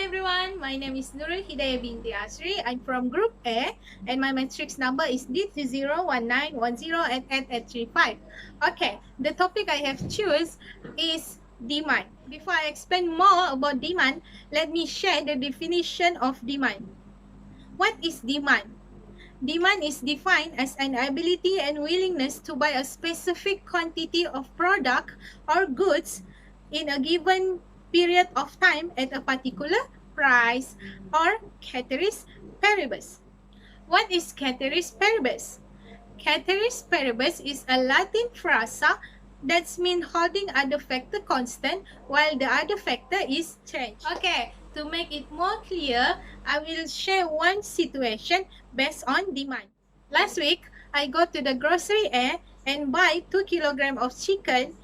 everyone, my name is Nurul Hidayah binti Asri. I'm from Group A and my matrix number is D3019108835. Okay, the topic I have choose is demand. Before I explain more about demand, let me share the definition of demand. What is demand? Demand is defined as an ability and willingness to buy a specific quantity of product or goods in a given period of time at a particular price or ceteris paribus. What is ceteris paribus? Ceteris paribus is a Latin phrase that's mean holding other factor constant while the other factor is change. Okay, to make it more clear, I will share one situation based on demand. Last week, I go to the grocery A and buy 2 kilogram of chicken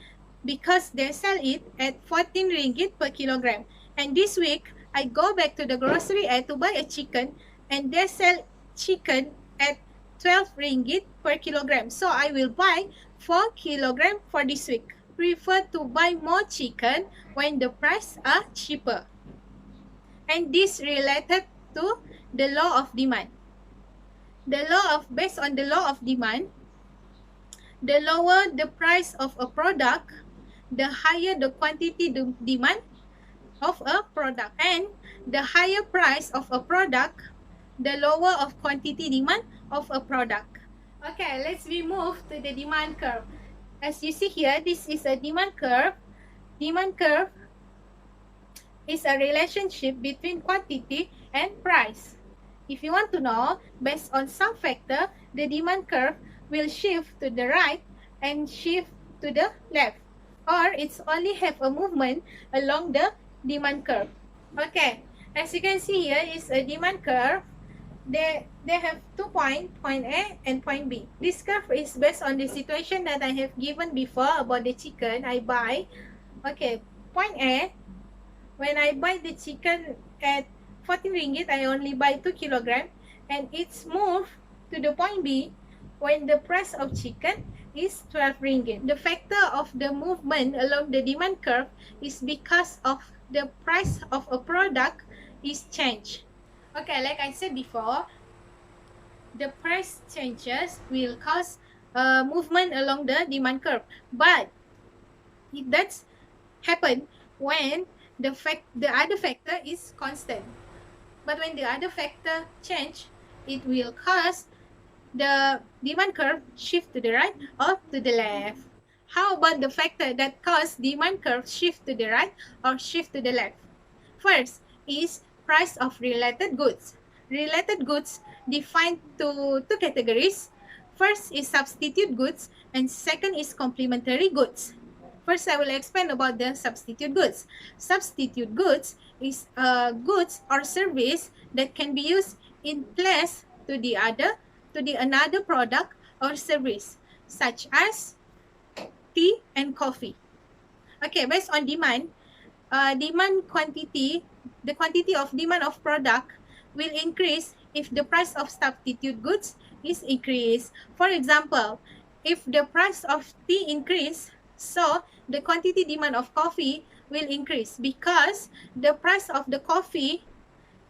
because they sell it at 14 ringgit per kilogram. And this week, I go back to the grocery A to buy a chicken and they sell chicken at 12 ringgit per kilogram. So I will buy 4 kilogram for this week. Prefer to buy more chicken when the price are cheaper. And this related to the law of demand. Based on the law of demand, the lower the price of a product, the higher the quantity demand of a product, and the higher price of a product, the lower of quantity demand of a product. Okay, let's move to the demand curve. As you see here, this is a demand curve. Demand curve is a relationship between quantity and price. If you want to know, based on some factor, the demand curve will shift to the right and shift to the left, or it's only have a movement along the demand curve. Okay, as you can see here is a demand curve. They have 2 points, point A and point B. This curve is based on the situation that I have given before about the chicken I buy. Okay, point A, when I buy the chicken at 14 ringgit, I only buy 2 kilogram, and it's moved to the point B when the price of chicken is 12 ringgit. The factor of the movement along the demand curve is because of the price of a product is changed. Okay, like I said before, the price changes will cause a movement along the demand curve, but that's happen when the other factor is constant. But when the other factor change, it will cause the demand curve shift to the right or to the left. How about the factor that cause demand curve shift to the right or shift to the left? First is price of related goods. Related goods defined to two categories. First is substitute goods and second is complementary goods. First, I will explain about the substitute goods. Substitute goods is goods or service that can be used in place to the another product or service, such as tea and coffee. Okay, based on demand, the quantity of demand of product will increase if the price of substitute goods is increased. For example, if the price of tea increase, so the quantity demand of coffee will increase because the price of the coffee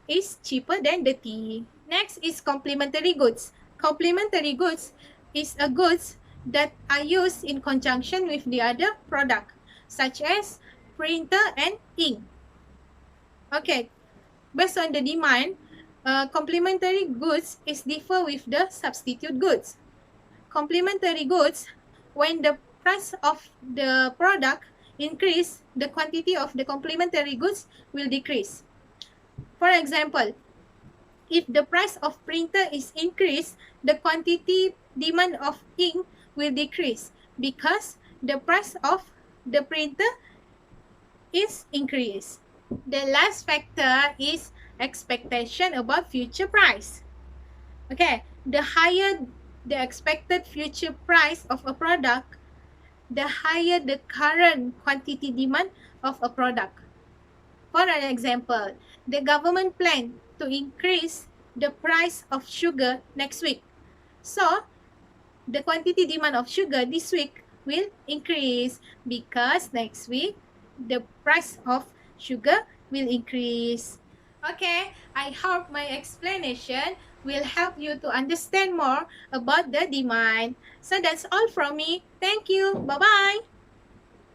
is cheaper than the tea. Next is complementary goods. Complementary goods is a goods that are used in conjunction with the other product, such as printer and ink. Okay, based on the demand, complementary goods is differ with the substitute goods. Complementary goods, when the price of the product increase, the quantity of the complementary goods will decrease. For example, if the price of printer is increased, the quantity demand of ink will decrease because the price of the printer is increased. The last factor is expectation about future price. Okay, the higher the expected future price of a product, the higher the current quantity demand of a product. For an example, the government plan to increase the price of sugar next week. So, the quantity demand of sugar this week will increase because next week the price of sugar will increase. Okay, I hope my explanation will help you to understand more about the demand. So that's all from me. Thank you. Bye bye.